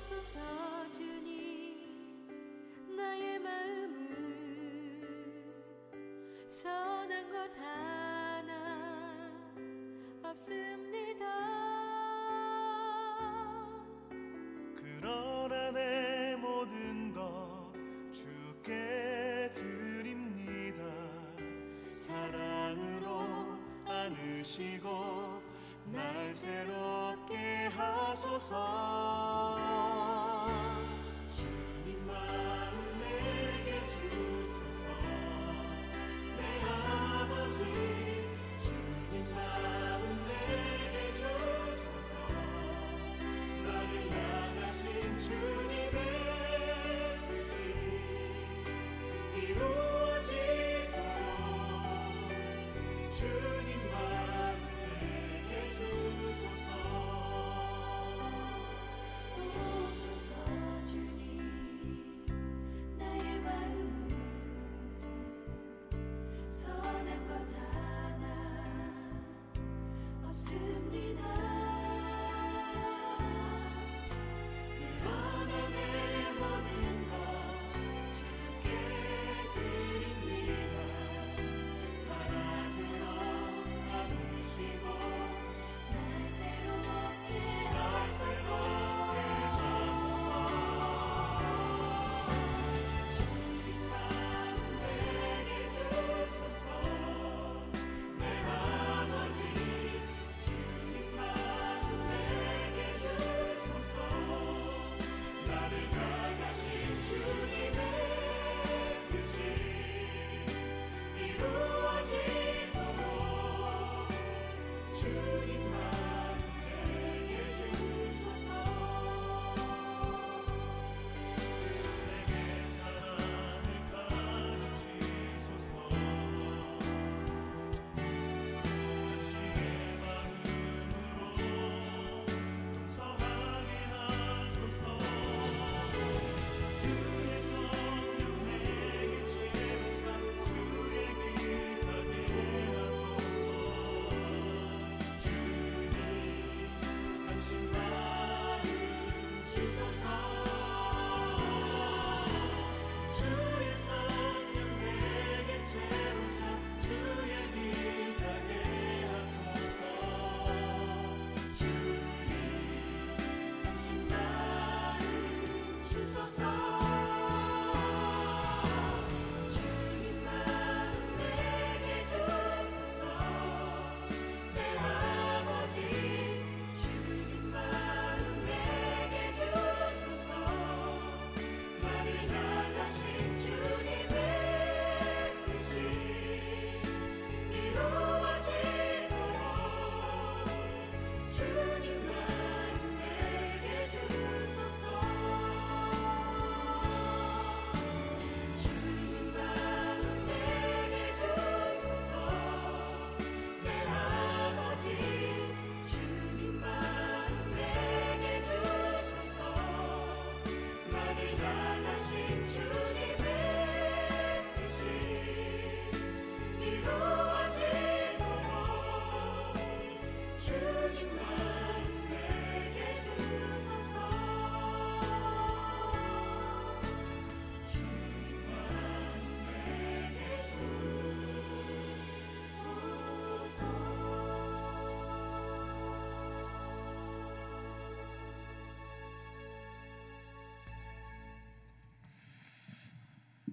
주소서. 주님 나의 마음을 선한 것 하나 없습니다. 그러나 내 모든 것 주께 드립니다. 사랑으로 안으시고 날 새롭게 하소서. 주님 마음 내게 주소서. 내 아버지 주님 마음 내게 주소서. 나를 향하신 주님의 뜻이 이루어지도록 주님 마음 내게 주소서. 오소서. 주님 나의 마음을 선한 것 하나 없습니다. 그러나 내 모든 것 주께 드립니다. 사랑으로 안으시고 날 새롭게 하소서. 주님 마음 내게 주소서. 내 아버지 주님 마음 내게 주소서. 나를 향하신 주님의 뜻이 이루어지도록 주님 마음 내게 주소서. 내게 사랑을 가르치소서. 당신의 마음으로 성하게 하소서. 주의 성령 내게 채우사 주의 길 가게 하소서. 주님 당신 마음 주소서. 주의 성령 내게 채우사 주의 길 가게 하소서. 주님 당신 마음 주소서. 주님 마음 내게 주소서. 내 아버지 주님 마음 내게 주소서. 나를 향하신 주님의 뜻이 이루어지도록 주님 마음 내게 주소서. 주님 마음 내게 주소서. 내 아버지 주님 마음 내게 주소서. 나를 향하신 주님의 뜻이 이루어지도록 주님 마음 내게 주소서. 주님 마음 내게 주소서.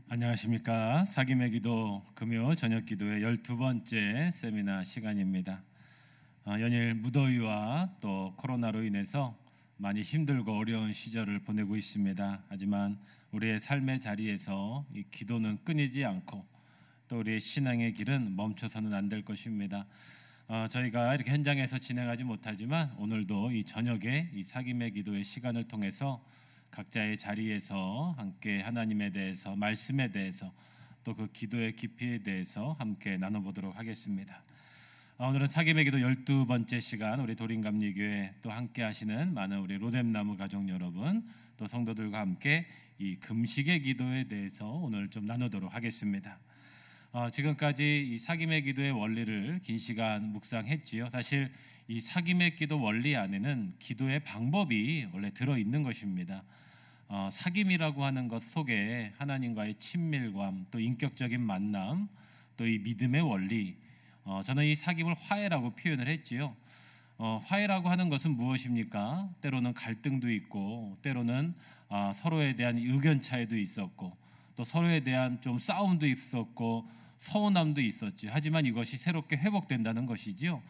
안녕하십니까. 사김의 기도 금요 저녁 기도의 12번째 세미나 시간입니다. 연일 무더위와 또 코로나로 인해서 많이 힘들고 어려운 시절을 보내고 있습니다. 하지만 우리의 삶의 자리에서 이 기도는 끊이지 않고 또 우리의 신앙의 길은 멈춰서는 안 될 것입니다. 저희가 이렇게 현장에서 진행하지 못하지만 오늘도 이 저녁에 이 사김의 기도의 시간을 통해서 각자의 자리에서 함께 하나님에 대해서, 말씀에 대해서, 또 그 기도의 깊이에 대해서 함께 나눠보도록 하겠습니다. 오늘은 사김의 기도 12번째 시간, 우리 도림감리교회 또 함께 하시는 많은 우리 로뎀나무 가족 여러분, 또 성도들과 함께 이 금식의 기도에 대해서 오늘 좀 나누도록 하겠습니다. 지금까지 이 사김의 기도의 원리를 긴 시간 묵상했지요. 사실 이 사김의 기도 원리 안에는 기도의 방법이 원래 들어있는 것입니다. 사김이라고 하는 것 속에 하나님과의 친밀감, 또 인격적인 만남, 또 이 믿음의 원리, 저는 이 사김을 화해라고 표현을 했지요. 화해라고 하는 것은 무엇입니까? 때로는 갈등도 있고, 때로는 서로에 대한 의견 차이도 있었고, 또 서로에 대한 좀 싸움도 있었고, 서운함도 있었지. 하지만 이것이 새롭게 회복된다는 것이지요.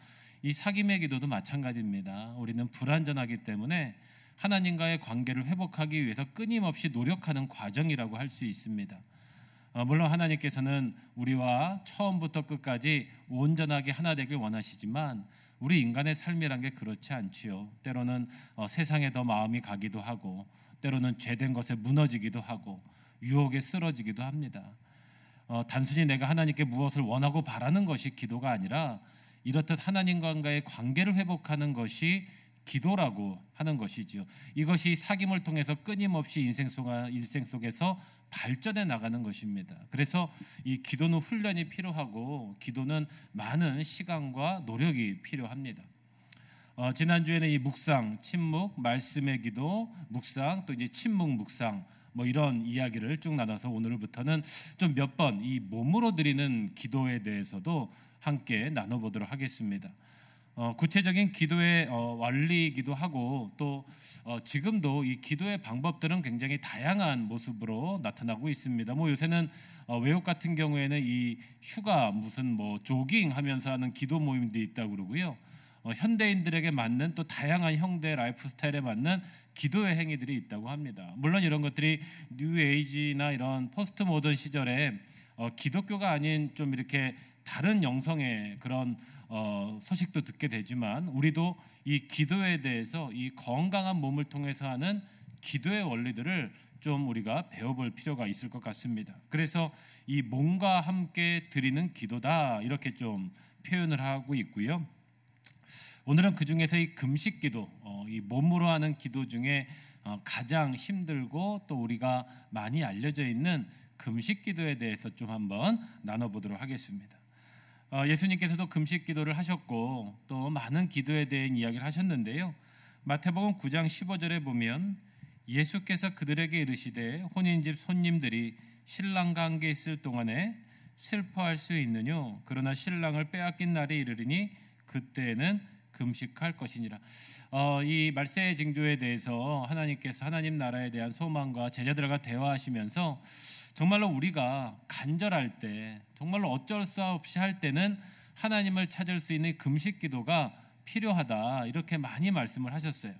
이 사김의 기도도 마찬가지입니다. 우리는 불완전하기 때문에 하나님과의 관계를 회복하기 위해서 끊임없이 노력하는 과정이라고 할 수 있습니다. 물론 하나님께서는 우리와 처음부터 끝까지 온전하게 하나 되길 원하시지만 우리 인간의 삶이란 게 그렇지 않지요. 때로는 세상에 더 마음이 가기도 하고, 때로는 죄된 것에 무너지기도 하고, 유혹에 쓰러지기도 합니다. 단순히 내가 하나님께 무엇을 원하고 바라는 것이 기도가 아니라 이렇듯 하나님과의 관계를 회복하는 것이 기도라고 하는 것이지요. 이것이 사귐을 통해서 끊임없이 인생 속에서 발전해 나가는 것입니다. 그래서 이 기도는 훈련이 필요하고, 기도는 많은 시간과 노력이 필요합니다. 지난주에는 이 묵상, 침묵, 말씀의 기도, 묵상, 또 이제 침묵 묵상, 이런 이야기를 쭉 나눠서 오늘부터는 좀 몇 번 이 몸으로 드리는 기도에 대해서도 함께 나눠보도록 하겠습니다. 구체적인 기도의 원리이기도 하고, 또 지금도 이 기도의 방법들은 굉장히 다양한 모습으로 나타나고 있습니다. 요새는 외국 같은 경우에는 이 휴가 무슨 조깅 하면서 하는 기도 모임도 있다고 그러고요. 현대인들에게 맞는 또 다양한 형대 라이프 스타일에 맞는 기도의 행위들이 있다고 합니다. 물론 이런 것들이 뉴에이지나 이런 포스트 모던 시절에 기독교가 아닌 좀 이렇게 다른 영성의 그런 소식도 듣게 되지만, 우리도 이 기도에 대해서 이 건강한 몸을 통해서 하는 기도의 원리들을 좀 우리가 배워볼 필요가 있을 것 같습니다. 그래서 이 몸과 함께 드리는 기도다, 이렇게 좀 표현을 하고 있고요. 오늘은 그 중에서 이 금식 기도, 이 몸으로 하는 기도 중에 가장 힘들고 또 우리가 많이 알려져 있는 금식 기도에 대해서 좀 한번 나눠보도록 하겠습니다. 예수님께서도 금식 기도를 하셨고 또 많은 기도에 대한 이야기를 하셨는데요. 마태복음 9장 15절에 보면 예수께서 그들에게 이르시되 혼인집 손님들이 신랑과 함께 있을 동안에 슬퍼할 수 있느뇨? 그러나 신랑을 빼앗긴 날이 이르리니 그때에는 금식할 것이니라. 이 말세의 징조에 대해서 하나님께서 하나님 나라에 대한 소망과 제자들과 대화하시면서 정말로 우리가 간절할 때, 정말로 어쩔 수 없이 할 때는 하나님을 찾을 수 있는 금식 기도가 필요하다, 이렇게 많이 말씀을 하셨어요.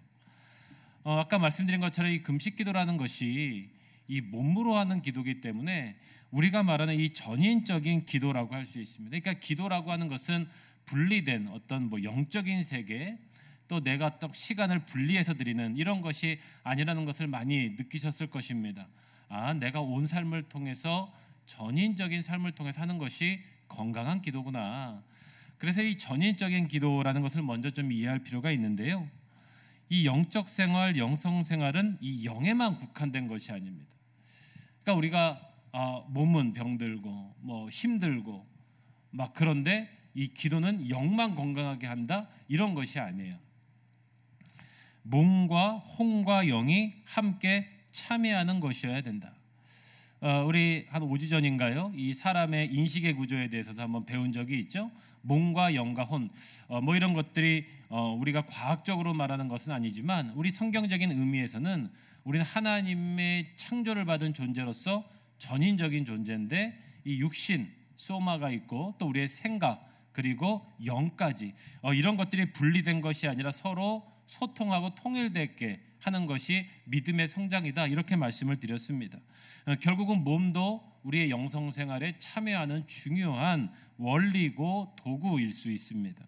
아까 말씀드린 것처럼 이 금식 기도라는 것이 이 몸으로 하는 기도이기 때문에 우리가 말하는 이 전인적인 기도라고 할 수 있습니다. 그러니까 기도라고 하는 것은 분리된 어떤 영적인 세계, 또 내가 또 시간을 분리해서 드리는 이런 것이 아니라는 것을 많이 느끼셨을 것입니다. 내가 온 삶을 통해서 전인적인 삶을 통해서 하는 것이 건강한 기도구나. 그래서 이 전인적인 기도라는 것을 먼저 좀 이해할 필요가 있는데요. 이 영적 생활, 영성 생활은 이 영에만 국한된 것이 아닙니다. 그러니까 우리가 몸은 병들고 힘들고 그런데 이 기도는 영만 건강하게 한다, 이런 것이 아니에요. 몸과 혼과 영이 함께 참여하는 것이어야 된다. 우리 한 5주 전인가요? 이 사람의 인식의 구조에 대해서도 한번 배운 적이 있죠. 몸과 영과 혼, 이런 것들이 우리가 과학적으로 말하는 것은 아니지만 우리 성경적인 의미에서는 우리는 하나님의 창조를 받은 존재로서 전인적인 존재인데, 이 육신, 소마가 있고 또 우리의 생각, 그리고 영까지 이런 것들이 분리된 것이 아니라 서로 소통하고 통일되게 하는 것이 믿음의 성장이다, 이렇게 말씀을 드렸습니다. 결국은 몸도 우리의 영성생활에 참여하는 중요한 원리고 도구일 수 있습니다.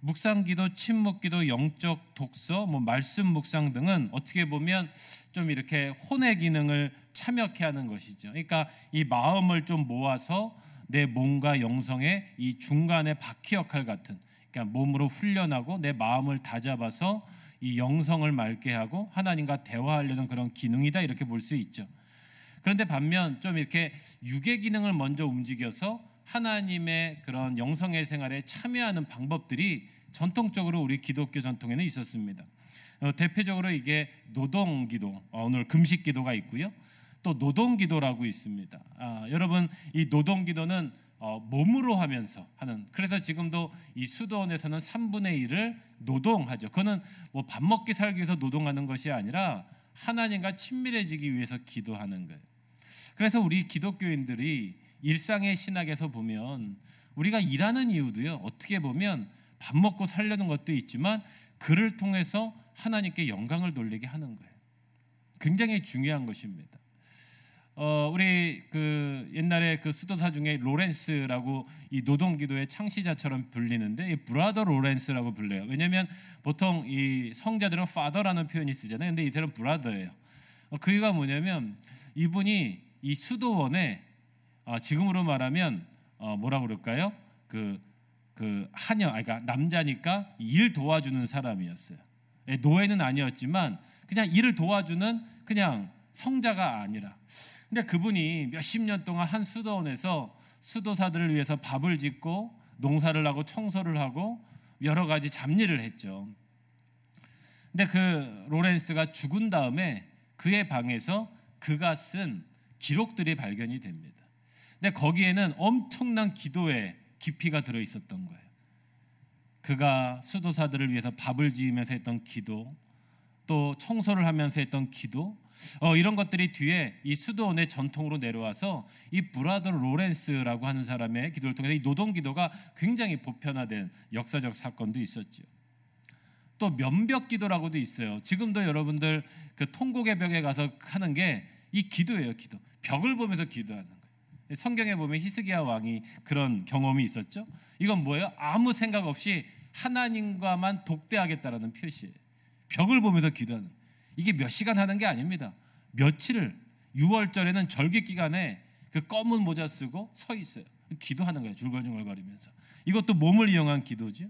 묵상기도, 침묵기도, 영적 독서, 말씀 묵상 등은 어떻게 보면 좀 이렇게 혼의 기능을 참여케 하는 것이죠. 그러니까 이 마음을 좀 모아서 내 몸과 영성의 이 중간에 바퀴 역할 같은, 그러니까 몸으로 훈련하고 내 마음을 다잡아서 이 영성을 맑게 하고 하나님과 대화하려는 그런 기능이다, 이렇게 볼 수 있죠. 그런데 반면 좀 이렇게 육의 기능을 먼저 움직여서 하나님의 그런 영성의 생활에 참여하는 방법들이 전통적으로 우리 기독교 전통에는 있었습니다. 대표적으로 이게 노동기도, 오늘 금식기도가 있고요. 또 노동기도라고 있습니다. 여러분, 이 노동기도는 몸으로 하면서 하는, 그래서 지금도 이 수도원에서는 3분의 1을 노동하죠. 그거는 뭐 밥 먹기 살기 위해서 노동하는 것이 아니라 하나님과 친밀해지기 위해서 기도하는 거예요. 그래서 우리 기독교인들이 일상의 신학에서 보면 우리가 일하는 이유도요, 어떻게 보면 밥 먹고 살려는 것도 있지만 그를 통해서 하나님께 영광을 돌리게 하는 거예요. 굉장히 중요한 것입니다. 우리 그 옛날에 그 수도사 중에 로렌스라고 이 노동기도의 창시자처럼 불리는데, 이 브라더 로렌스라고 불려요. 왜냐하면 보통 이 성자들은 father라는 표현이 쓰잖아요. 근데 이들은 브라더예요. 그 이유가 뭐냐면 이분이 이 수도원에 지금으로 말하면 뭐라고 그럴까요? 그 하녀, 그러니까 남자니까 일 도와주는 사람이었어요. 노예는 아니었지만 그냥 일을 도와주는 그냥 성자가 아니라. 근데 그분이 몇십 년 동안 한 수도원에서 수도사들을 위해서 밥을 짓고 농사를 하고 청소를 하고 여러 가지 잡일을 했죠. 근데 그 로렌스가 죽은 다음에 그의 방에서 그가 쓴 기록들이 발견이 됩니다. 근데 거기에는 엄청난 기도의 깊이가 들어 있었던 거예요. 그가 수도사들을 위해서 밥을 지으면서 했던 기도, 또 청소를 하면서 했던 기도, 이런 것들이 뒤에 이 수도원의 전통으로 내려와서 이 브라더 로렌스라고 하는 사람의 기도를 통해서 이 노동기도가 굉장히 보편화된 역사적 사건도 있었죠. 또 면벽기도라고도 있어요. 지금도 여러분들 그 통곡의 벽에 가서 하는 게 이 기도예요. 기도. 벽을 보면서 기도하는 거예요. 성경에 보면 히스기야 왕이 그런 경험이 있었죠. 이건 뭐예요? 아무 생각 없이 하나님과만 독대하겠다라는 표시예요. 벽을 보면서 기도하는 거예요. 이게 몇 시간 하는 게 아닙니다. 며칠을, 6월절에는 절기 기간에 그 검은 모자 쓰고 서 있어요. 기도하는 거예요. 줄글줄글거리면서. 이것도 몸을 이용한 기도죠.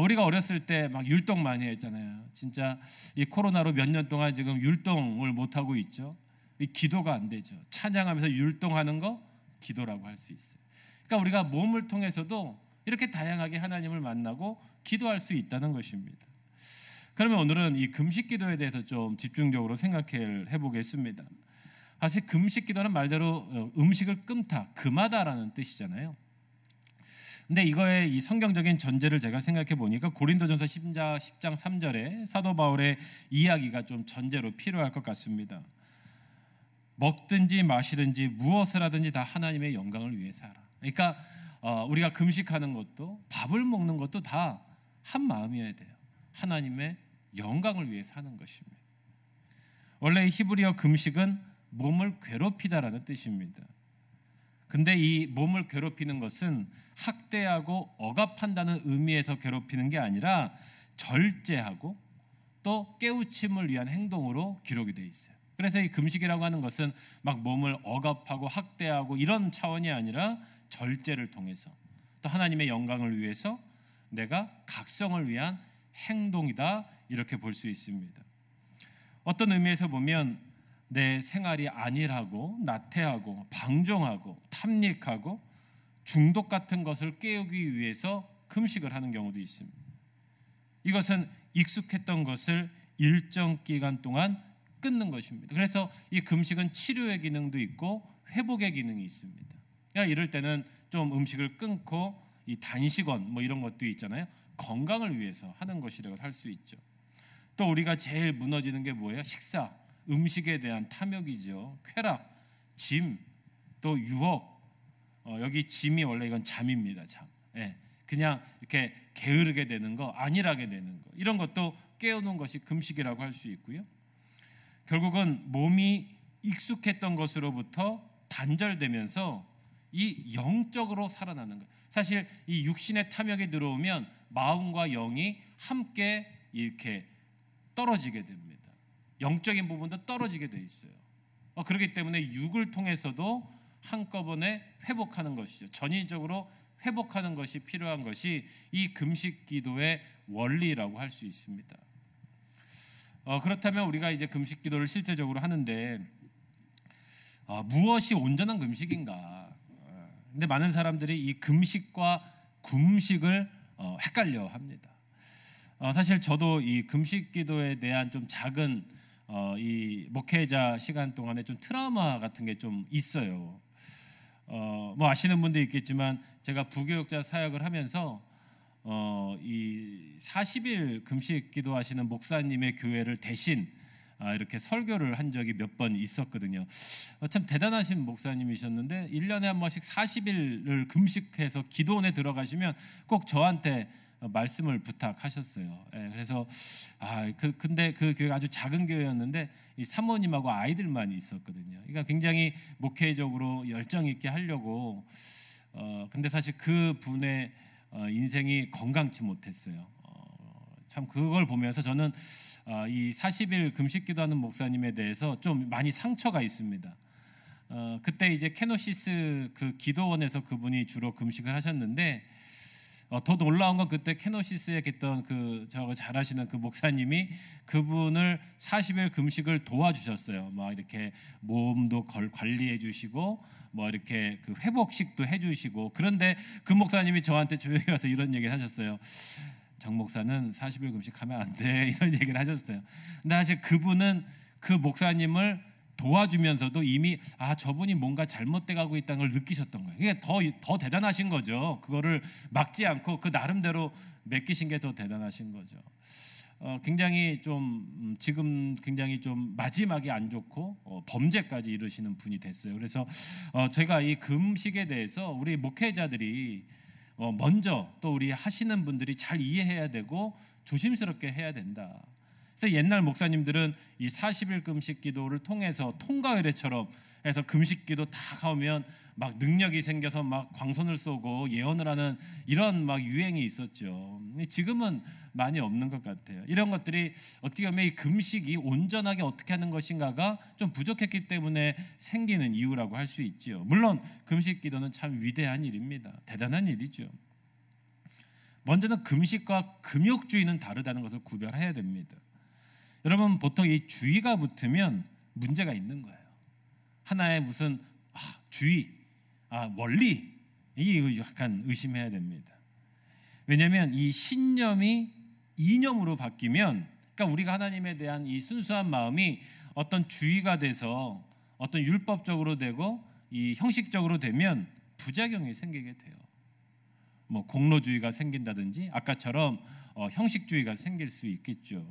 우리가 어렸을 때 막 율동 많이 했잖아요. 진짜 이 코로나로 몇 년 동안 지금 율동을 못 하고 있죠. 이 기도가 안 되죠. 찬양하면서 율동하는 거 기도라고 할 수 있어요. 그러니까 우리가 몸을 통해서도 이렇게 다양하게 하나님을 만나고 기도할 수 있다는 것입니다. 그러면 오늘은 이 금식기도에 대해서 좀 집중적으로 생각해 보겠습니다. 사실 금식기도는 말대로 음식을 끊다, 금하다라는 뜻이잖아요. 근데 이거의 이 성경적인 전제를 제가 생각해 보니까 고린도전서 10장 3절에 사도 바울의 이야기가 좀 전제로 필요할 것 같습니다. 먹든지 마시든지 무엇을 하든지 다 하나님의 영광을 위해서 하라. 그러니까 우리가 금식하는 것도 밥을 먹는 것도 다 한 마음이어야 돼요. 하나님의 영광을 위해서 하는 것입니다. 원래 히브리어 금식은 몸을 괴롭히다라는 뜻입니다. 근데 이 몸을 괴롭히는 것은 학대하고 억압한다는 의미에서 괴롭히는 게 아니라 절제하고 또 깨우침을 위한 행동으로 기록이 되어 있어요. 그래서 이 금식이라고 하는 것은 막 몸을 억압하고 학대하고 이런 차원이 아니라 절제를 통해서 또 하나님의 영광을 위해서 내가 각성을 위한 행동이다, 이렇게 볼 수 있습니다. 어떤 의미에서 보면 내 생활이 안일하고 나태하고 방종하고 탐닉하고 중독 같은 것을 깨우기 위해서 금식을 하는 경우도 있습니다. 이것은 익숙했던 것을 일정 기간 동안 끊는 것입니다. 그래서 이 금식은 치료의 기능도 있고 회복의 기능이 있습니다. 이럴 때는 좀 음식을 끊고 이 단식원 뭐 이런 것도 있잖아요. 건강을 위해서 하는 것이라고 할 수 있죠. 또 우리가 제일 무너지는 게 뭐예요? 식사, 음식에 대한 탐욕이죠. 쾌락, 짐, 또 유혹. 여기 짐이 원래 이건 잠입니다. 잠. 그냥 이렇게 게으르게 되는 거, 안일하게 되는 거, 이런 것도 깨우는 것이 금식이라고 할 수 있고요. 결국은 몸이 익숙했던 것으로부터 단절되면서 이 영적으로 살아나는 거예요. 사실 이 육신의 탐욕이 들어오면 마음과 영이 함께 이렇게 떨어지게 됩니다. 영적인 부분도 떨어지게 돼 있어요. 그렇기 때문에 육을 통해서도 한꺼번에 회복하는 것이죠. 전인적으로 회복하는 것이 필요한 것이 이 금식 기도의 원리라고 할 수 있습니다. 그렇다면 우리가 이제 금식 기도를 실제적으로 하는데 무엇이 온전한 금식인가? 근데 많은 사람들이 이 금식과 금식을 헷갈려 합니다. 사실 저도 이 금식 기도에 대한 좀 작은 이 목회자 시간 동안에 좀 트라우마 같은 게 좀 있어요. 뭐 아시는 분도 있겠지만 제가 부교육자 사역을 하면서 이 40일 금식 기도하시는 목사님의 교회를 대신 이렇게 설교를 한 적이 몇 번 있었거든요. 참 대단하신 목사님이셨는데 1년에 한 번씩 40일을 금식해서 기도원에 들어가시면 꼭 저한테 말씀을 부탁하셨어요. 그래서 근데 그 교회가 아주 작은 교회였는데 이 사모님하고 아이들만 있었거든요. 그러니까 굉장히 목회적으로 열정 있게 하려고 근데 사실 그 분의 인생이 건강치 못했어요. 참 그걸 보면서 저는 이 40일 금식 기도하는 목사님에 대해서 좀 많이 상처가 있습니다. 그때 이제 케노시스 그 기도원에서 그분이 주로 금식을 하셨는데 더 놀라운 건 그때 케노시스에 계셨던 그 저거 잘하시는 그 목사님이 그분을 40일 금식을 도와주셨어요. 막 이렇게 몸도 관리해 주시고 뭐 이렇게 그 회복식도 해주시고. 그런데 그 목사님이 저한테 조용히 와서 이런 얘기를 하셨어요. 정 목사는 40일 금식하면 안 돼, 이런 얘기를 하셨어요. 근데 사실 그분은 그 목사님을 도와주면서도 이미 저분이 뭔가 잘못돼 가고 있다는 걸 느끼셨던 거예요. 이게 더 대단하신 거죠. 그거를 막지 않고 그 나름대로 맡기신 게 더 대단하신 거죠. 굉장히 좀 지금 굉장히 좀 마지막이 안 좋고 범죄까지 이르시는 분이 됐어요. 그래서 저희가 이 금식에 대해서 우리 목회자들이 먼저 또 우리 하시는 분들이 잘 이해해야 되고 조심스럽게 해야 된다. 그래서 옛날 목사님들은 이 40일 금식 기도를 통해서 통과의례처럼 해서 금식 기도 다 가면 막 능력이 생겨서 막 광선을 쏘고 예언을 하는 이런 막 유행이 있었죠. 지금은 많이 없는 것 같아요. 이런 것들이 어떻게 보면 이 금식이 온전하게 어떻게 하는 것인가가 좀 부족했기 때문에 생기는 이유라고 할 수 있죠. 물론 금식 기도는 참 위대한 일입니다. 대단한 일이죠. 먼저는 금식과 금욕주의는 다르다는 것을 구별해야 됩니다. 여러분, 보통 이 주의가 붙으면 문제가 있는 거예요. 하나의 무슨 주의, 원리, 이 약간 의심해야 됩니다. 왜냐하면 이 신념이 이념으로 바뀌면, 그러니까 우리가 하나님에 대한 이 순수한 마음이 어떤 주의가 돼서 어떤 율법적으로 되고 이 형식적으로 되면 부작용이 생기게 돼요. 뭐 공로주의가 생긴다든지 아까처럼 형식주의가 생길 수 있겠죠.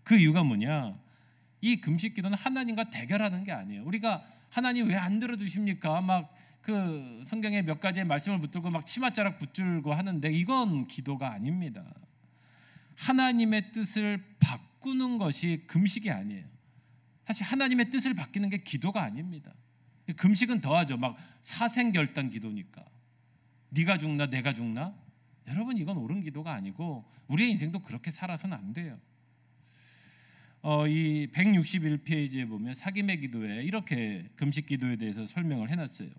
그 이유가 뭐냐? 이 금식 기도는 하나님과 대결하는 게 아니에요. 우리가 하나님 왜 안 들어주십니까? 막 그 성경에 몇 가지의 말씀을 붙들고 막 치맛자락 붙들고 하는데 이건 기도가 아닙니다. 하나님의 뜻을 바꾸는 것이 금식이 아니에요. 사실 하나님의 뜻을 바뀌는 게 기도가 아닙니다. 금식은 더하죠. 막 사생결단 기도니까. 네가 죽나 내가 죽나? 여러분, 이건 옳은 기도가 아니고 우리의 인생도 그렇게 살아서는 안 돼요. 이 161페이지에 보면 사김의 기도에 이렇게 금식 기도에 대해서 설명을 해놨어요.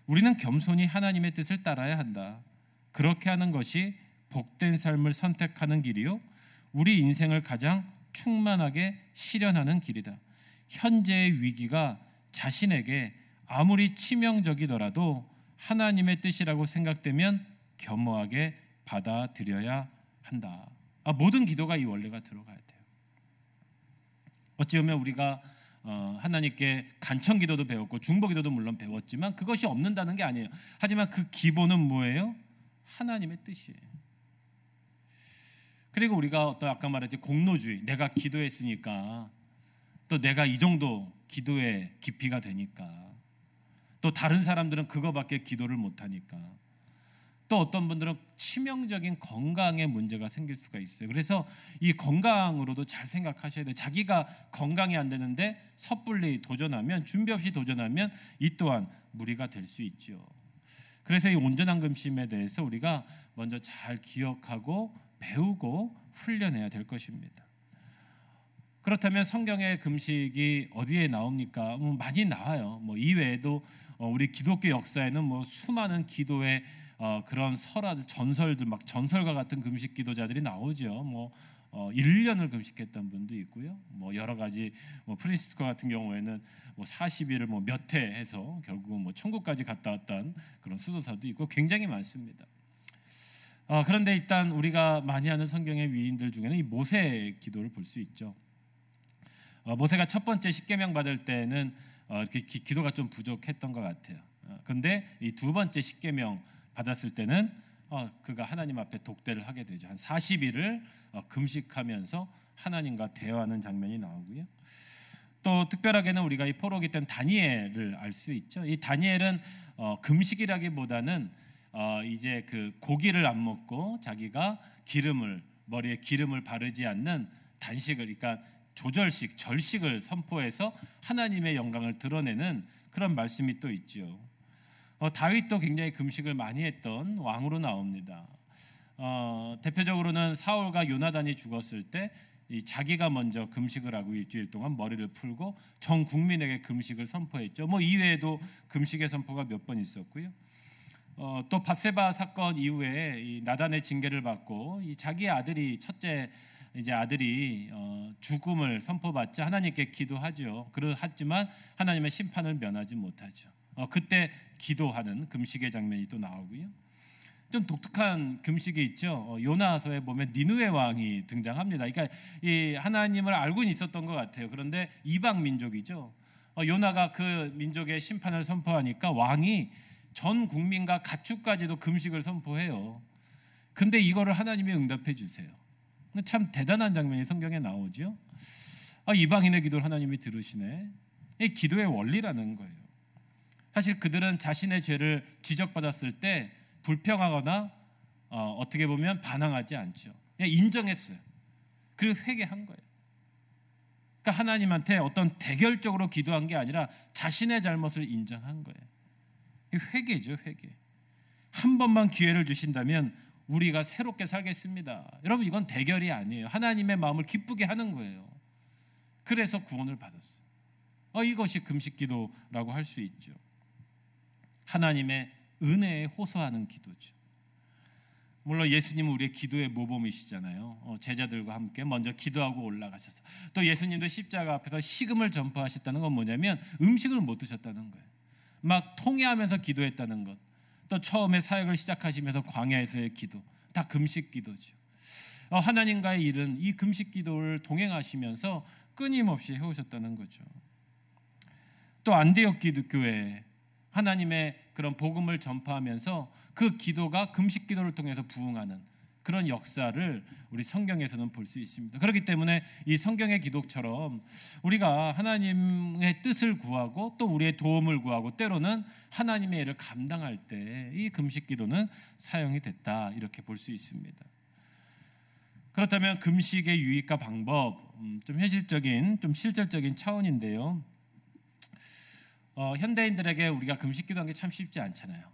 우리는 겸손히 하나님의 뜻을 따라야 한다. 그렇게 하는 것이 복된 삶을 선택하는 길이요, 우리 인생을 가장 충만하게 실현하는 길이다. 현재의 위기가 자신에게 아무리 치명적이더라도 하나님의 뜻이라고 생각되면 겸허하게 받아들여야 한다. 모든 기도가 이 원리가 들어가야 돼요. 어찌 보면 우리가 하나님께 간청기도도 배웠고 중보기도도 물론 배웠지만 그것이 없는다는 게 아니에요. 하지만 그 기본은 뭐예요? 하나님의 뜻이에요. 그리고 우리가 아까 말했지 공로주의, 내가 기도했으니까 또 내가 이 정도 기도의 깊이가 되니까, 또 다른 사람들은 그거밖에 기도를 못하니까, 또 어떤 분들은 치명적인 건강에 문제가 생길 수가 있어요. 그래서 이 건강으로도 잘 생각하셔야 돼요. 자기가 건강이 안 되는데 섣불리 도전하면, 준비 없이 도전하면 이 또한 무리가 될 수 있죠. 그래서 이 온전한 금식에 대해서 우리가 먼저 잘 기억하고 배우고 훈련해야 될 것입니다. 그렇다면 성경의 금식이 어디에 나옵니까? 많이 나와요. 이 외에도 우리 기독교 역사에는 수많은 기도의 그런 전설들 막 전설과 같은 금식 기도자들이 나오죠. 1년을 금식했던 분도 있고요. 여러 가지 프린스과 같은 경우에는 40일을 몇 회 해서 결국은 천국까지 갔다 왔던 그런 수도사도 있고 굉장히 많습니다. 그런데 일단 우리가 많이 아는 성경의 위인들 중에는 이 모세의 기도를 볼 수 있죠. 모세가 첫 번째 십계명 받을 때는 이렇게 기도가 좀 부족했던 것 같아요. 그런데 이 두 번째 십계명 받았을 때는 그가 하나님 앞에 독대를 하게 되죠. 한 40일을 금식하면서 하나님과 대화하는 장면이 나오고요. 또 특별하게는 우리가 이 포로기 땐 다니엘을 알 수 있죠. 이 다니엘은 금식이라기보다는 이제 그 고기를 안 먹고 자기가 머리에 기름을 바르지 않는 단식을, 그러니까 조절식, 절식을 선포해서 하나님의 영광을 드러내는 그런 말씀이 또 있죠. 다윗도 굉장히 금식을 많이 했던 왕으로 나옵니다. 대표적으로는 사울과 요나단이 죽었을 때 자기가 먼저 금식을 하고 일주일 동안 머리를 풀고 전 국민에게 금식을 선포했죠. 이외에도 금식의 선포가 몇 번 있었고요. 또 밧세바 사건 이후에 이 나단의 징계를 받고 이 자기 아들이 첫째 아들이 죽음을 선포받자 하나님께 기도하죠. 그렇지만 하나님의 심판을 면하지 못하죠. 그때 기도하는 금식의 장면이 또 나오고요. 좀 독특한 금식이 있죠. 요나서에 보면 니느웨 왕이 등장합니다. 그러니까 이 하나님을 알고는 있었던 것 같아요. 그런데 이방 민족이죠. 요나가 그 민족의 심판을 선포하니까 왕이 전 국민과 가축까지도 금식을 선포해요. 근데 이거를 하나님이 응답해 주세요. 참 대단한 장면이 성경에 나오죠. 이방인의 기도를 하나님이 들으시네. 이 기도의 원리라는 거예요. 사실 그들은 자신의 죄를 지적받았을 때 불평하거나 어떻게 보면 반항하지 않죠. 그냥 인정했어요. 그리고 회개한 거예요. 그러니까 하나님한테 어떤 대결적으로 기도한 게 아니라 자신의 잘못을 인정한 거예요. 회개죠, 회개. 한 번만 기회를 주신다면 우리가 새롭게 살겠습니다. 여러분, 이건 대결이 아니에요. 하나님의 마음을 기쁘게 하는 거예요. 그래서 구원을 받았어요. 이것이 금식기도라고 할 수 있죠. 하나님의 은혜에 호소하는 기도죠. 물론 예수님은 우리의 기도의 모범이시잖아요. 제자들과 함께 먼저 기도하고 올라가셔서, 또 예수님도 십자가 앞에서 식음을 전파하셨다는 건 뭐냐면 음식을 못 드셨다는 거예요. 막 통회하면서 기도했다는 것, 또 처음에 사역을 시작하시면서 광야에서의 기도, 다 금식 기도죠. 하나님과의 일은 이 금식 기도를 동행하시면서 끊임없이 해오셨다는 거죠. 또 안디옥 기독교회 하나님의 그런 복음을 전파하면서 그 기도가 금식 기도를 통해서 부흥하는 그런 역사를 우리 성경에서는 볼 수 있습니다. 그렇기 때문에 이 성경의 기도처럼 우리가 하나님의 뜻을 구하고 또 우리의 도움을 구하고 때로는 하나님의 일을 감당할 때 이 금식 기도는 사용이 됐다, 이렇게 볼 수 있습니다. 그렇다면 금식의 유익과 방법, 좀 현실적인, 좀 실질적인 차원인데요. 현대인들에게 우리가 금식 기도하는 게 참 쉽지 않잖아요.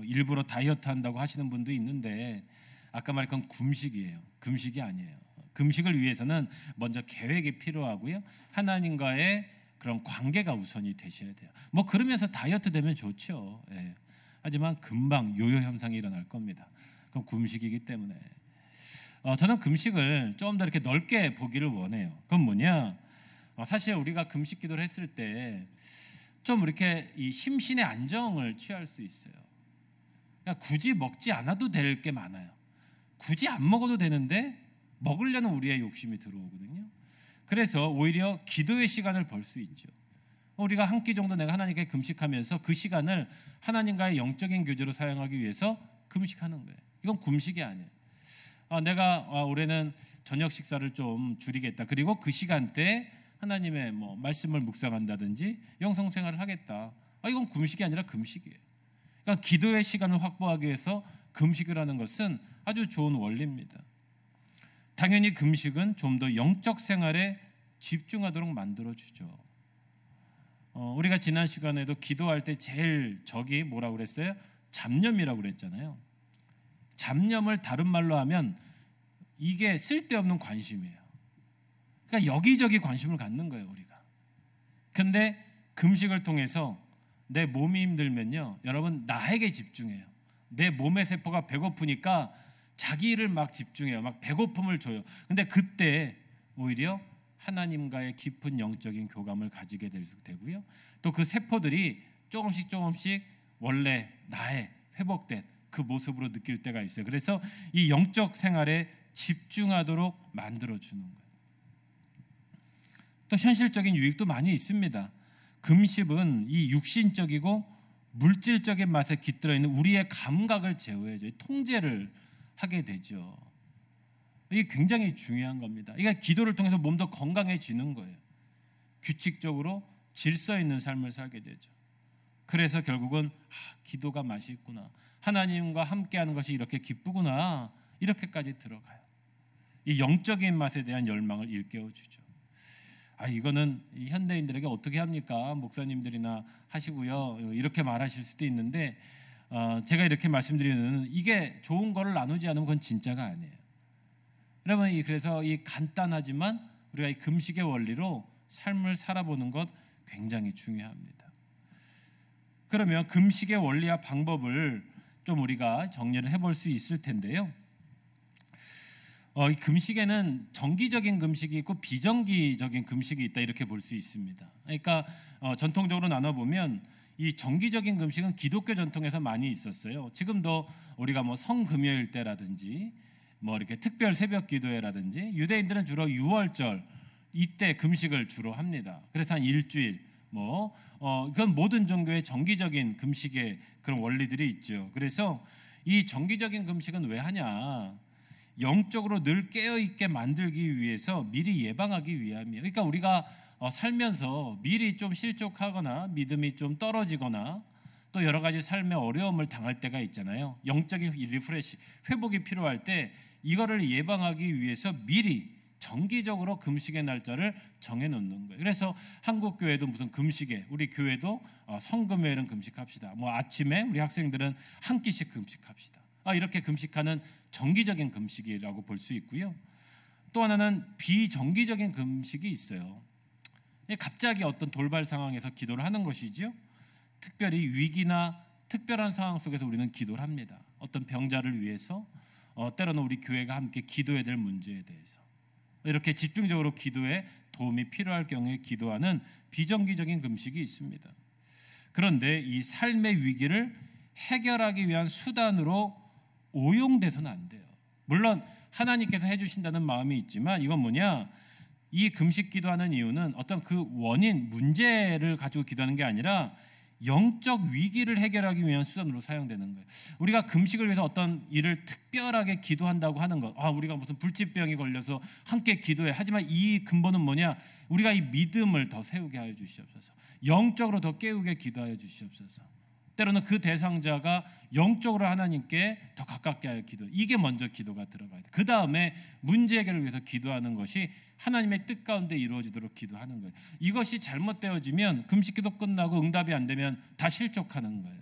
일부러 다이어트 한다고 하시는 분도 있는데 아까 말했던 금식이에요. 금식이 아니에요. 금식을 위해서는 먼저 계획이 필요하고요. 하나님과의 그런 관계가 우선이 되셔야 돼요. 그러면서 다이어트 되면 좋죠. 하지만 금방 요요 현상이 일어날 겁니다. 그건 금식이기 때문에. 저는 금식을 좀 더 이렇게 넓게 보기를 원해요. 그건 뭐냐? 사실 우리가 금식 기도를 했을 때 좀 이렇게 이 심신의 안정을 취할 수 있어요. 그러니까 굳이 먹지 않아도 될 게 많아요. 굳이 안 먹어도 되는데 먹으려는 우리의 욕심이 들어오거든요. 그래서 오히려 기도의 시간을 벌 수 있죠. 우리가 한 끼 정도 내가 하나님께 금식하면서 그 시간을 하나님과의 영적인 교제로 사용하기 위해서 금식하는 거예요. 이건 금식이 아니에요. 내가 올해는 저녁 식사를 좀 줄이겠다. 그리고 그 시간대에 하나님의 말씀을 묵상한다든지 영성생활을 하겠다. 이건 금식이 아니라 금식이에요. 그러니까 기도의 시간을 확보하기 위해서 금식을 하는 것은 아주 좋은 원리입니다. 당연히 금식은 좀 더 영적 생활에 집중하도록 만들어주죠. 우리가 지난 시간에도 기도할 때 제일 적이 뭐라고 그랬어요? 잡념이라고 그랬잖아요. 잡념을 다른 말로 하면 이게 쓸데없는 관심이에요. 그러니까 여기저기 관심을 갖는 거예요, 우리가. 근데 금식을 통해서 내 몸이 힘들면요, 여러분 나에게 집중해요. 내 몸의 세포가 배고프니까 자기를 막 집중해요. 막 배고픔을 줘요. 근데 그때 오히려 하나님과의 깊은 영적인 교감을 가지게 되고요. 또 그 세포들이 조금씩 원래 나의 회복된 그 모습으로 느낄 때가 있어요. 그래서 이 영적 생활에 집중하도록 만들어주는 거예요. 또 현실적인 유익도 많이 있습니다. 금식은 이 육신적이고 물질적인 맛에 깃들어 있는 우리의 감각을 제어해줘요. 통제를 하게 되죠. 이게 굉장히 중요한 겁니다. 이게 기도를 통해서 몸도 건강해지는 거예요. 규칙적으로 질서 있는 삶을 살게 되죠. 그래서 결국은 기도가 맛이 있구나, 하나님과 함께하는 것이 이렇게 기쁘구나, 이렇게까지 들어가요. 이 영적인 맛에 대한 열망을 일깨워주죠. 이거는 현대인들에게 어떻게 합니까? 목사님들이나 하시고요, 이렇게 말하실 수도 있는데 제가 이렇게 말씀드리는, 이게 좋은 거를 나누지 않으면 그건 진짜가 아니에요. 여러분, 그래서 이 간단하지만 우리가 이 금식의 원리로 삶을 살아보는 것 굉장히 중요합니다. 그러면 금식의 원리와 방법을 좀 우리가 정리를 해볼 수 있을 텐데요. 이 금식에는 정기적인 금식이 있고 비정기적인 금식이 있다, 이렇게 볼 수 있습니다. 그러니까 전통적으로 나눠보면 이 정기적인 금식은 기독교 전통에서 많이 있었어요. 지금도 우리가 뭐 성금요일 때라든지 뭐 이렇게 특별 새벽 기도회라든지, 유대인들은 주로 6월절 이때 금식을 주로 합니다. 그래서 한 일주일 그건 모든 종교의 정기적인 금식의 그런 원리들이 있죠. 그래서 이 정기적인 금식은 왜 하냐? 영적으로 늘 깨어있게 만들기 위해서, 미리 예방하기 위함이에요. 그러니까 우리가 살면서 미리 좀 실족하거나 믿음이 좀 떨어지거나 또 여러 가지 삶의 어려움을 당할 때가 있잖아요. 영적인 리프레시, 회복이 필요할 때 이거를 예방하기 위해서 미리 정기적으로 금식의 날짜를 정해놓는 거예요. 그래서 한국 교회도 무슨 금식에, 우리 교회도 성금요일은 금식합시다. 아침에 우리 학생들은 한 끼씩 금식합시다. 이렇게 금식하는 정기적인 금식이라고 볼 수 있고요. 또 하나는 비정기적인 금식이 있어요. 갑자기 어떤 돌발 상황에서 기도를 하는 것이죠. 특별히 위기나 특별한 상황 속에서 우리는 기도를 합니다. 어떤 병자를 위해서, 때로는 우리 교회가 함께 기도해야 될 문제에 대해서, 이렇게 집중적으로 기도에 도움이 필요할 경우에 기도하는 비정기적인 금식이 있습니다. 그런데 이 삶의 위기를 해결하기 위한 수단으로 오용돼서는 안 돼요. 물론 하나님께서 해주신다는 마음이 있지만, 이건 뭐냐? 이 금식 기도하는 이유는 어떤 그 원인, 문제를 가지고 기도하는 게 아니라 영적 위기를 해결하기 위한 수단으로 사용되는 거예요. 우리가 금식을 위해서 어떤 일을 특별하게 기도한다고 하는 것, 우리가 무슨 불치병이 걸려서 함께 기도해. 하지만 이 근본은 뭐냐? 우리가 이 믿음을 더 세우게 하여 주시옵소서. 영적으로 더 깨우게 기도하여 주시옵소서. 때로는 그 대상자가 영적으로 하나님께 더 가깝게 하여 기도, 이게 먼저 기도가 들어가야 돼. 그 다음에 문제 해결을 위해서 기도하는 것이 하나님의 뜻 가운데 이루어지도록 기도하는 거예요. 이것이 잘못되어지면 금식 기도 끝나고 응답이 안 되면 다 실족하는 거예요.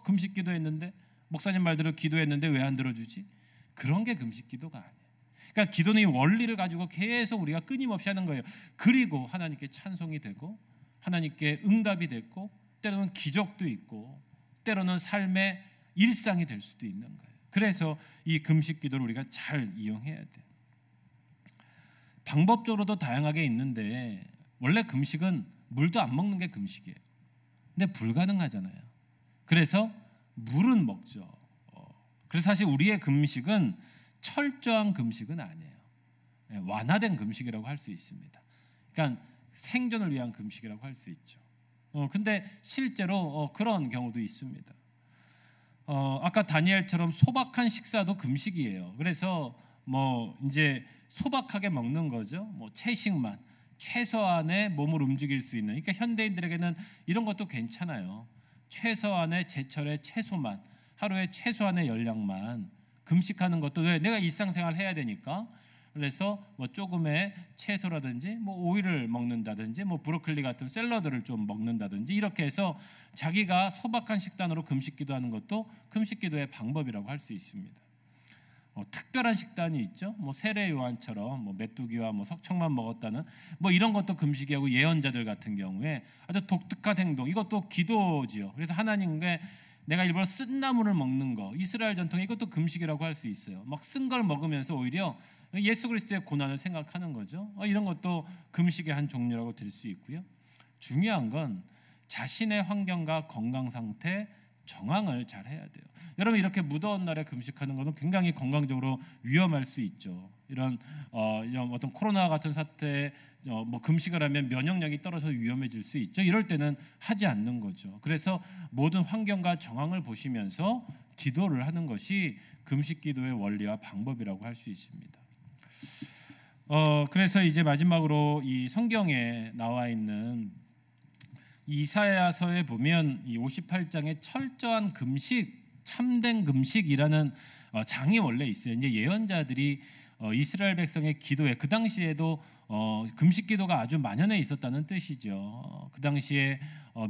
금식 기도했는데, 목사님 말대로 기도했는데 왜 안 들어주지? 그런 게 금식 기도가 아니에요. 그러니까 기도는 이 원리를 가지고 계속 우리가 끊임없이 하는 거예요. 그리고 하나님께 찬송이 되고, 하나님께 응답이 됐고, 때로는 기적도 있고, 때로는 삶의 일상이 될 수도 있는 거예요. 그래서 이 금식 기도를 우리가 잘 이용해야 돼요. 방법적으로도 다양하게 있는데, 원래 금식은 물도 안 먹는 게 금식이에요. 근데 불가능하잖아요. 그래서 물은 먹죠. 그래서 사실 우리의 금식은 철저한 금식은 아니에요. 완화된 금식이라고 할 수 있습니다. 그러니까 생존을 위한 금식이라고 할 수 있죠. 근데 실제로 그런 경우도 있습니다. 아까 다니엘처럼 소박한 식사도 금식이에요. 그래서 이제 소박하게 먹는 거죠. 채식만, 최소한의 몸을 움직일 수 있는. 그러니까 현대인들에게는 이런 것도 괜찮아요. 최소한의 제철의 채소만, 하루에 최소한의 열량만 금식하는 것도, 왜? 내가 일상생활 해야 되니까. 그래서 조금의 채소라든지 오이를 먹는다든지 브로콜리 같은 샐러드를 좀 먹는다든지, 이렇게 해서 자기가 소박한 식단으로 금식 기도하는 것도 금식 기도의 방법이라고 할 수 있습니다. 특별한 식단이 있죠. 세례 요한처럼 메뚜기와 석청만 먹었다는 이런 것도 금식이하고, 예언자들 같은 경우에 아주 독특한 행동, 이것도 기도지요. 그래서 하나님께 내가 일부러 쓴 나물을 먹는 거, 이스라엘 전통에 이것도 금식이라고 할 수 있어요. 막 쓴 걸 먹으면서 오히려 예수 그리스도의 고난을 생각하는 거죠. 이런 것도 금식의 한 종류라고 들 수 있고요. 중요한 건 자신의 환경과 건강 상태, 정황을 잘 해야 돼요. 여러분, 이렇게 무더운 날에 금식하는 것은 굉장히 건강적으로 위험할 수 있죠. 이런 어떤 코로나 같은 사태에 뭐 금식을 하면 면역력이 떨어져서 위험해질 수 있죠. 이럴 때는 하지 않는 거죠. 그래서 모든 환경과 정황을 보시면서 기도를 하는 것이 금식 기도의 원리와 방법이라고 할 수 있습니다. 그래서 이제 마지막으로 이 성경에 나와 있는 이사야서에 보면 이 58장에 철저한 금식, 참된 금식이라는 장이 원래 있어요. 이제 예언자들이 이스라엘 백성의 기도에, 그 당시에도 금식 기도가 아주 만연해 있었다는 뜻이죠. 그 당시에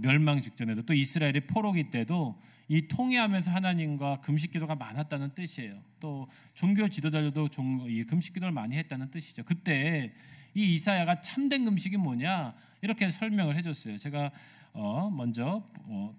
멸망 직전에도, 또 이스라엘의 포로기 때도 이 통회하면서 하나님과 금식 기도가 많았다는 뜻이에요. 또 종교 지도자들도 이 금식 기도를 많이 했다는 뜻이죠. 그때 이 이사야가 참된 금식이 뭐냐 이렇게 설명을 해줬어요. 제가 먼저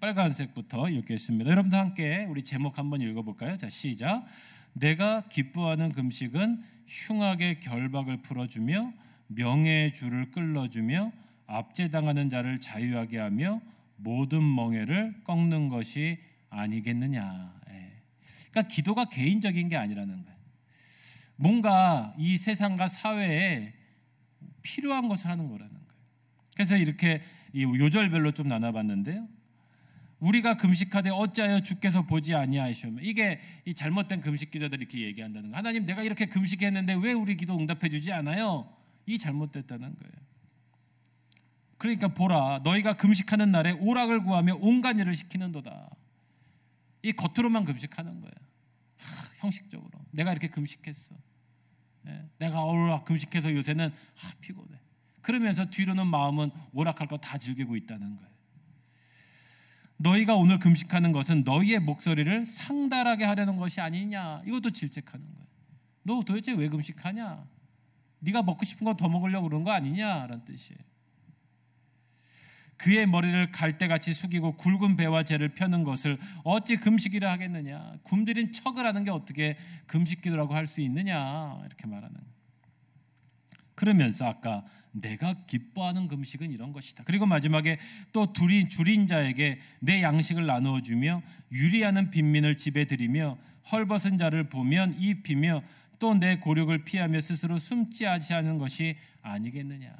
빨간색부터 읽겠습니다. 여러분도 함께 우리 제목 한번 읽어볼까요? 자, 시작. 내가 기뻐하는 금식은 흉악의 결박을 풀어주며 명예의 줄을 끌어주며 압제당하는 자를 자유하게 하며 모든 멍에를 꺾는 것이 아니겠느냐. 그러니까 기도가 개인적인 게 아니라는 거예요. 뭔가 이 세상과 사회에 필요한 것을 하는 거라는 거예요. 그래서 이렇게 요절별로 좀 나눠봤는데요. 우리가 금식하되 어찌하여 주께서 보지 아니하시오며, 이게 이 잘못된 금식 기도들이 이렇게 얘기한다는 거예요. 하나님, 내가 이렇게 금식했는데 왜 우리 기도 응답해 주지 않아요? 이 잘못됐다는 거예요. 그러니까 보라, 너희가 금식하는 날에 오락을 구하며 온갖 일을 시키는도다. 이 겉으로만 금식하는 거예요. 형식적으로 내가 이렇게 금식했어, 내가 오락 금식해서 요새는 피곤해, 그러면서 뒤로는 마음은 오락할 거 다 즐기고 있다는 거예요. 너희가 오늘 금식하는 것은 너희의 목소리를 상달하게 하려는 것이 아니냐, 이것도 질책하는 거예요. 너 도대체 왜 금식하냐? 네가 먹고 싶은 거 더 먹으려고 그런 거 아니냐라는 뜻이에요. 그의 머리를 갈대같이 숙이고 굵은 배와 재를 펴는 것을 어찌 금식이라 하겠느냐? 굶주린 척을 하는 게 어떻게 금식기도라고 할 수 있느냐? 이렇게 말하는 거예요. 그러면서 아까 내가 기뻐하는 금식은 이런 것이다. 그리고 마지막에 또 줄인 자에게 내 양식을 나누어 주며 유리하는 빈민을 집에 들이며 헐벗은 자를 보면 입히며 또 내 고력을 피하며 스스로 숨지 않는 것이 아니겠느냐.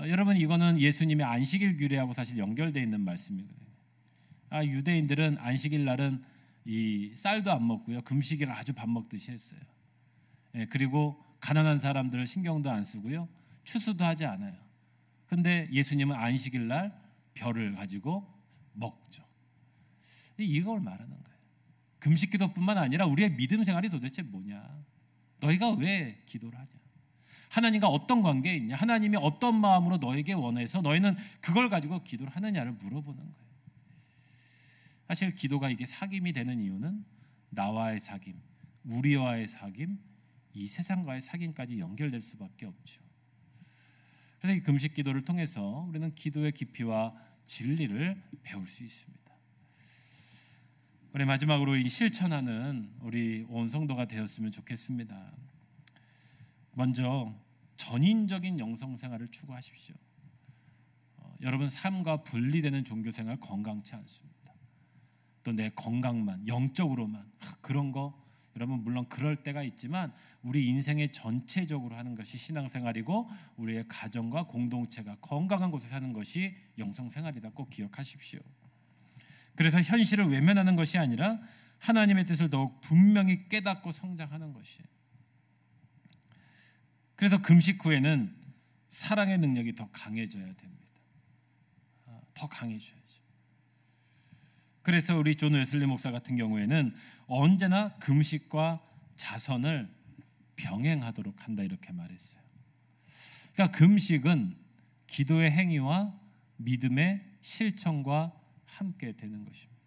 여러분, 이거는 예수님의 안식일 규례하고 사실 연결되어 있는 말씀이거든요. 유대인들은 안식일 날은 이 쌀도 안 먹고요, 금식을 아주 밥 먹듯이 했어요. 그리고 가난한 사람들을 신경도 안 쓰고요, 추수도 하지 않아요. 근데 예수님은 안식일 날 벼를 가지고 먹죠. 이걸 말하는 거예요. 금식 기도뿐만 아니라 우리의 믿음 생활이 도대체 뭐냐? 너희가 왜 기도를 하냐? 하나님과 어떤 관계에 있냐? 하나님이 어떤 마음으로 너에게 원해서 너희는 그걸 가지고 기도를 하느냐를 물어보는 거예요. 사실 기도가 이게 사귐이 되는 이유는 나와의 사귐, 우리와의 사귐, 이 세상과의 사귐까지 연결될 수밖에 없죠. 그래서 이 금식 기도를 통해서 우리는 기도의 깊이와 진리를 배울 수 있습니다. 우리 마지막으로 이 실천하는 우리 온 성도가 되었으면 좋겠습니다. 먼저 전인적인 영성 생활을 추구하십시오. 여러분, 삶과 분리되는 종교 생활 건강치 않습니다. 또 내 건강만, 영적으로만 그런 거, 여러분 물론 그럴 때가 있지만 우리 인생의 전체적으로 하는 것이 신앙생활이고 우리의 가정과 공동체가 건강한 곳에 사는 것이 영성생활이다. 꼭 기억하십시오. 그래서 현실을 외면하는 것이 아니라 하나님의 뜻을 더욱 분명히 깨닫고 성장하는 것이에요. 그래서 금식 후에는 사랑의 능력이 더 강해져야 됩니다. 더 강해져야죠. 그래서 우리 존 웨슬리 목사 같은 경우에는 언제나 금식과 자선을 병행하도록 한다, 이렇게 말했어요. 그러니까 금식은 기도의 행위와 믿음의 실천과 함께 되는 것입니다.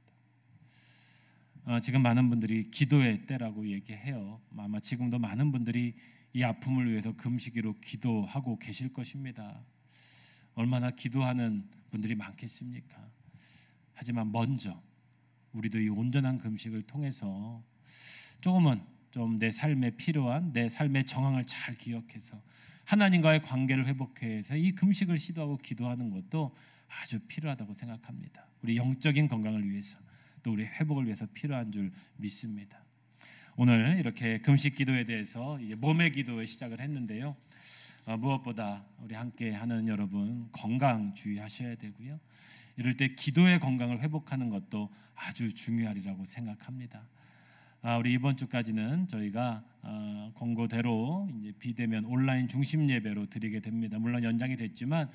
지금 많은 분들이 기도의 때라고 얘기해요. 아마 지금도 많은 분들이 이 아픔을 위해서 금식으로 기도하고 계실 것입니다. 얼마나 기도하는 분들이 많겠습니까? 하지만 먼저 우리도 이 온전한 금식을 통해서 조금은 좀 내 삶에 필요한 내 삶의 정황을 잘 기억해서 하나님과의 관계를 회복해서 이 금식을 시도하고 기도하는 것도 아주 필요하다고 생각합니다. 우리 영적인 건강을 위해서 또 우리 회복을 위해서 필요한 줄 믿습니다. 오늘 이렇게 금식 기도에 대해서 이제 몸의 기도에 시작을 했는데요. 무엇보다 우리 함께 하는 여러분 건강 주의하셔야 되고요. 이럴 때 기도의 건강을 회복하는 것도 아주 중요하리라고 생각합니다. 우리 이번 주까지는 저희가 권고대로 이제 비대면 온라인 중심 예배로 드리게 됩니다. 물론 연장이 됐지만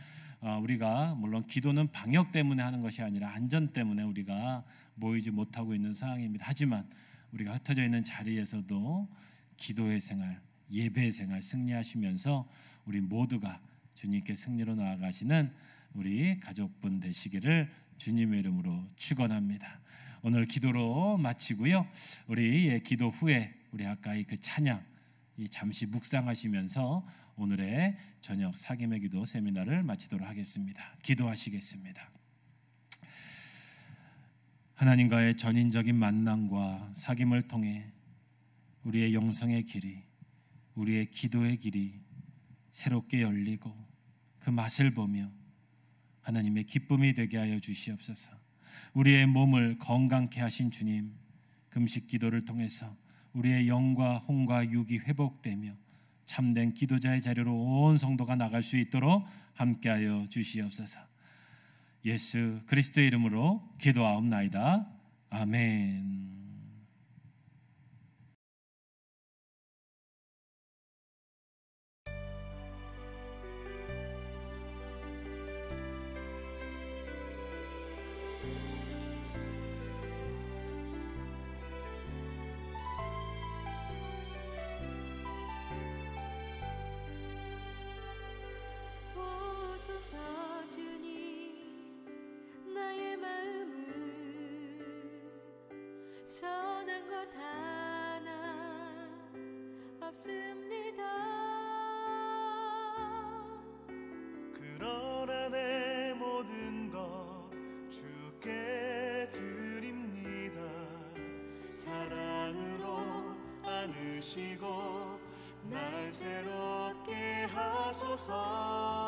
우리가 물론 기도는 방역 때문에 하는 것이 아니라 안전 때문에 우리가 모이지 못하고 있는 상황입니다. 하지만 우리가 흩어져 있는 자리에서도 기도의 생활, 예배의 생활 승리하시면서 우리 모두가 주님께 승리로 나아가시는 우리 가족분 되시기를 주님의 이름으로 축원합니다. 오늘 기도로 마치고요. 우리 기도 후에 우리 아까 그 찬양 잠시 묵상하시면서 오늘의 저녁 사김의 기도 세미나를 마치도록 하겠습니다. 기도하시겠습니다. 하나님과의 전인적인 만남과 사귐을 통해 우리의 영성의 길이, 우리의 기도의 길이 새롭게 열리고 그 맛을 보며 하나님의 기쁨이 되게 하여 주시옵소서. 우리의 몸을 건강케 하신 주님, 금식 기도를 통해서 우리의 영과 혼과 육이 회복되며 참된 기도자의 자리로 온 성도가 나갈 수 있도록 함께하여 주시옵소서. 예수 그리스도의 이름으로 기도하옵나이다. 아멘. 오소서 주님, 나의 마음을 선한 것 하나 없습니다. 그러나 내 모든 것 주께 드립니다. 사랑으로 안으시고 날 새롭게 하소서.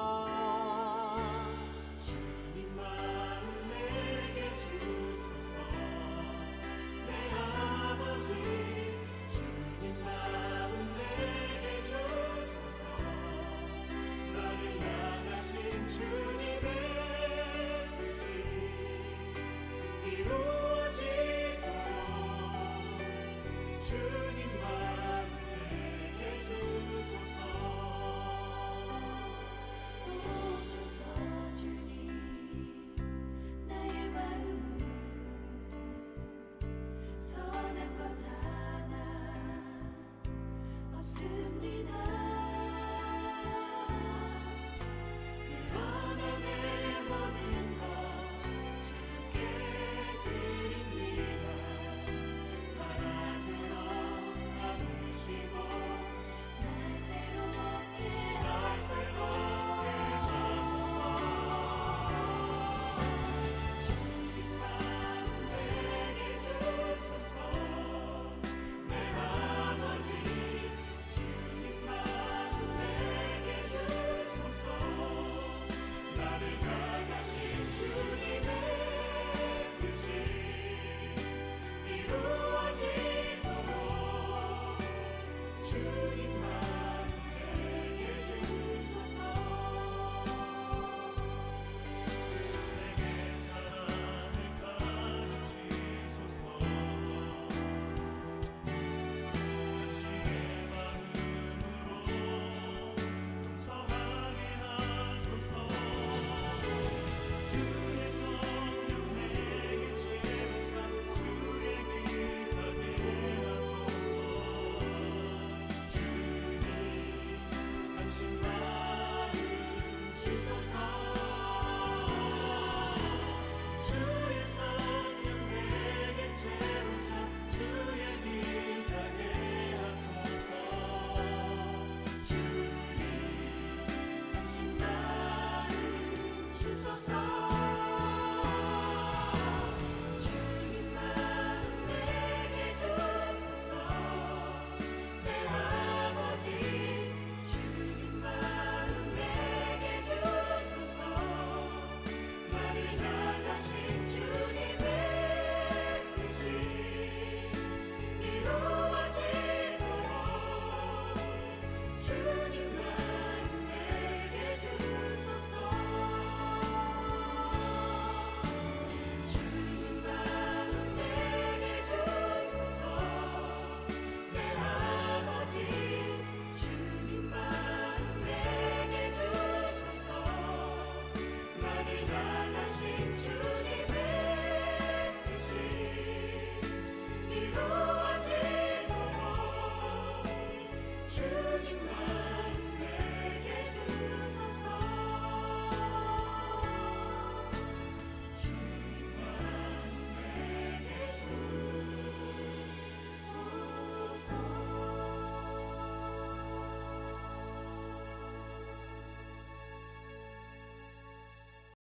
주님 마음 내게 주소서. 내 아버지 주님 마음 내게 주소서. 너를 향하신 주님의 뜻이 이루어지도록 주님 마음 내게 주소서. 오소서 주님, 나의 마음을 선한 것 하나 없습니다.